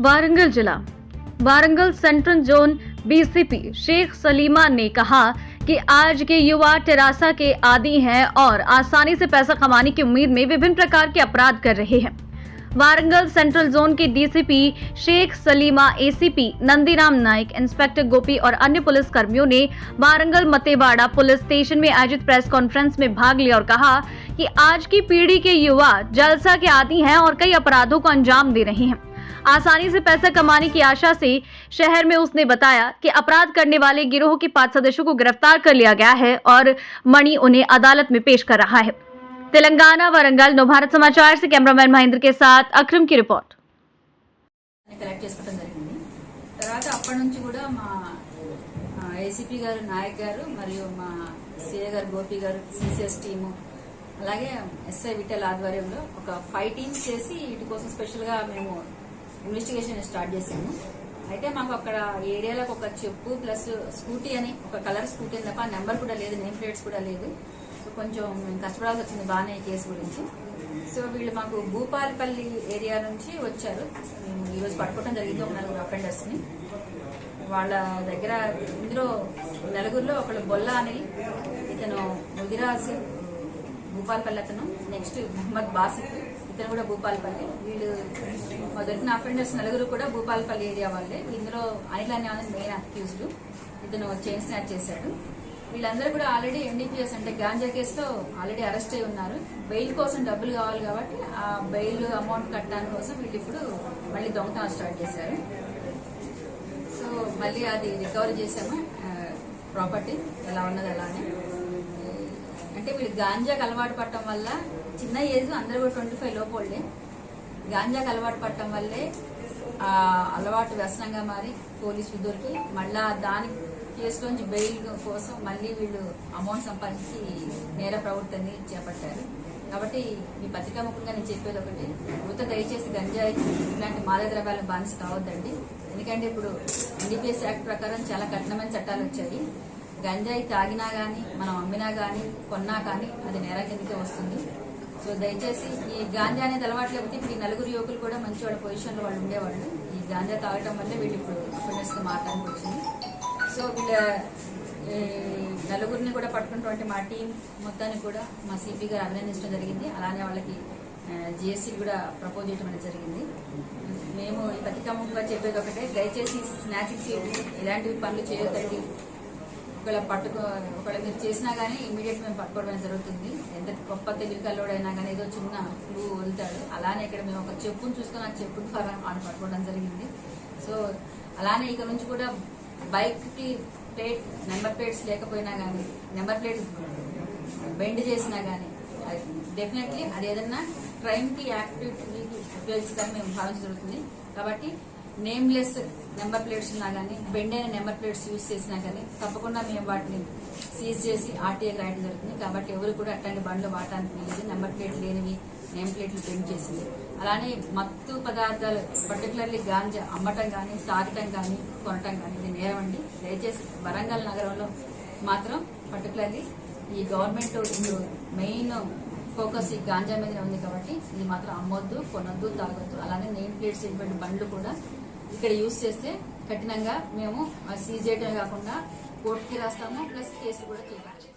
वारंगल जिला Warangal central zone BCP Sheikh Salima ने कहा कि आज के युवा टेरासा के आदी हैं और आसानी से पैसा कमाने की उम्मीद में विभिन्न प्रकार के अपराध कर रहे हैं। वारंगल सेंट्रल जोन के DCP Sheikh Salima, ACP Nandiram Naik, inspector Gopi और अन्य पुलिस कर्मियों ने वारंगल मतेवाड़ा पुलिस स्टेशन में आयोजित प्रेस कॉन्फ्रेंस में भाग लिया और कहा कि आज की पीढ़ी के युवा जलसा के आदी हैं और कई अपराधों को अंजाम दे रहे हैं। आसानी से पैसा कमाने की आशा से शहर में उसने बताया कि अपराध करने वाले गिरोह के 5 सदस्यों को गिरफ्तार कर लिया गया है और मणि उन्हें अदालत में पेश कर रहा है। तेलंगाना वरंगल नव भारत समाचार से कैमरामैन महेंद्र के साथ अक्रम की रिपोर्ट। ఏసీపీ గారు నాయక్ గారు మరియు మా సిఏ గారు గోపి గారు సిసిఎస్ టీము అలాగే ఎస్ఐ విఠల్ ఆధ్వర్యంలో ఒక 5 టీమ్స్ చేసి వీటి కోసం స్పెషల్ గా మేము ఇన్వెస్టిగేషన్ స్టార్ట్ చేసాము. అయితే మాకు అక్కడ ఏరియాలో ఒక చెప్పు ప్లస్ స్కూటీ అని ఒక కలర్ స్కూటీ అని తప్ప నెంబర్ కూడా లేదు, నేమ్ ప్లేట్స్ కూడా లేదు. సో కొంచెం మేము కష్టపడాల్సి వచ్చింది బాగానే ఈ కేసు గురించి. సో వీళ్ళు మాకు భూపాలపల్లి ఏరియా నుంచి వచ్చారు. మేము ఈరోజు పట్టుకోవడం జరిగింది ఒక 4 అఫెండర్స్ ని. వాళ్ళ దగ్గర ఇందులో నలుగురిలో ఒకళ్ళు బొల్లా అని, ఇతను ముదిరాజ్ భూపాలపల్లి, అతను నెక్స్ట్ మహమ్మద్ బాసిత్, ఇతను కూడా భూపాలపల్లి. వీళ్ళు మా దొరికిన అఫెండర్స్ నలుగురు కూడా భూపాలపల్లి ఏరియా వాళ్ళే. ఇందులో అనిల్ అనే మెయిన్ అక్యూజ్డ్, ఇతను చైన్ స్నాచ్ చేశాడు. వీళ్ళందరూ కూడా ఆల్రెడీ ఎన్డీపీఎస్ అంటే గాంజా కేసులో ఆల్రెడీ అరెస్ట్ అయి ఉన్నారు. బెయిల్ కోసం డబ్బులు కావాలి కాబట్టి ఆ బెయిల్ అమౌంట్ కట్టడానికి కోసం వీళ్ళు ఇప్పుడు మళ్ళీ దొంగతనం స్టార్ట్ చేశారు. సో మళ్ళీ అది రికవరీ చేశాము. ప్రాపర్టీ ఎలా ఉన్నది అలానే. అంటే వీళ్ళు గాంజాకి అలవాటు పడటం వల్ల, చిన్న ఏజ్ అందరూ కూడా 25 లోపలే, గాంజాకి అలవాటు పడటం వల్లే అలవాటు వ్యసనంగా మారి పోలీసులు దొరికి మళ్ళా దాని కేసులోంచి బెయిల్ కోసం మళ్ళీ వీళ్ళు అమౌంట్ సంపాదించి నేర ప్రవృత్తిని చేపట్టారు. కాబట్టి ఈ పత్రికా ముఖ్యంగా నేను చెప్పేది ఒకటి, యువత దయచేసి గంజాయి ఇలాంటి మాదక ద్రవ్యాల బానిస కావద్దండి. ఎందుకంటే ఇప్పుడు ఎన్డీపీఎస్ యాక్ట్ ప్రకారం చాలా కఠినమైన చట్టాలు వచ్చాయి. గంజాయి తాగినా కానీ, మనం అమ్మినా కానీ, కొన్నా కానీ అది నేరం కిందకే వస్తుంది. సో దయచేసి ఈ గాంజా అనేది అలవాటు లేకపోతే ఇప్పుడు ఈ నలుగురు యువకులు కూడా మంచి వాళ్ళ పొజిషన్లో వాళ్ళు ఉండేవాళ్ళు. ఈ గాంజా తాగటం వల్లే వీళ్ళు ఇప్పుడు అఫెండర్స్గా మారడానికి వచ్చింది. సో వీళ్ళ నలుగురిని కూడా పట్టుకున్నటువంటి మా టీం మొత్తాన్ని కూడా మా సిపి గారు అభినందించడం జరిగింది. అలానే వాళ్ళకి జిఎస్సీ కూడా ప్రపోజ్ చేయడం అనేది జరిగింది. మేము ఈ పత్రికాముఖంగా చెప్పేది ఒకటే, దయచేసి స్నాచింగ్ సీట్లు ఇలాంటివి పనులు చేయొద్దండి. ఒకవేళ మీరు చేసినా కానీ ఇమీడియట్ మేము పట్టుకోవడం జరుగుతుంది. ఎంత గొప్ప తెలివికల్లోడైనా కానీ ఏదో చిన్న క్లూ వదులుతాడు. అలానే ఇక్కడ మేము ఒక చెప్పును చూసుకొని ఆ చెప్పు ద్వారా ఆడు పట్టుకోవడం జరిగింది. సో అలానే ఇక నుంచి కూడా బైక్ కి నెంబర్ ప్లేట్స్ లేకపోయినా కానీ, నెంబర్ ప్లేట్ బెండ్ చేసినా కానీ డెఫినెట్లీ అది ఏదన్నా క్రైమ్ కి యాక్టివిటీకి ఉపయోగిస్తారని మేము భావించడం జరుగుతుంది. కాబట్టి నేమ్లెస్ నెంబర్ ప్లేట్స్ ఉన్నా కానీ, బెండ్ అయిన నెంబర్ ప్లేట్స్ యూజ్ చేసినా కానీ తప్పకుండా మేము వాటిని సీజ్ చేసి ఆర్టీఏకి రాయడం జరుగుతుంది. కాబట్టి ఎవరు కూడా అట్లాంటి బండ్లు వాడటానికి వీలేదు. నెంబర్ ప్లేట్ లేనివి, నేమ్ ప్లేట్లు బెండ్ చేసింది. అలానే మత్తు పదార్థాలు పర్టికులర్లీ గాంజా అమ్మటం కానీ, తాగటం కానీ, కొనటం కానీ ఇది నేరం అండి. దయచేసి వరంగల్ నగరంలో మాత్రం పర్టికులర్లీ ఈ గవర్నమెంట్ మెయిన్ ఫోకస్ ఈ గాంజా మీదనే ఉంది. కాబట్టి ఇది మాత్రం అమ్మొద్దు, కొనొద్దు, తాగొద్దు. అలానే నేమ్ ప్లేట్స్ ఇటువంటి బండ్లు కూడా ఇక్కడ యూజ్ చేస్తే కఠినంగా మేము సీజ్ చేయడమే కాకుండా కోర్టుకి రాస్తాము, ప్లస్ కేసులు కూడా చేయాలి.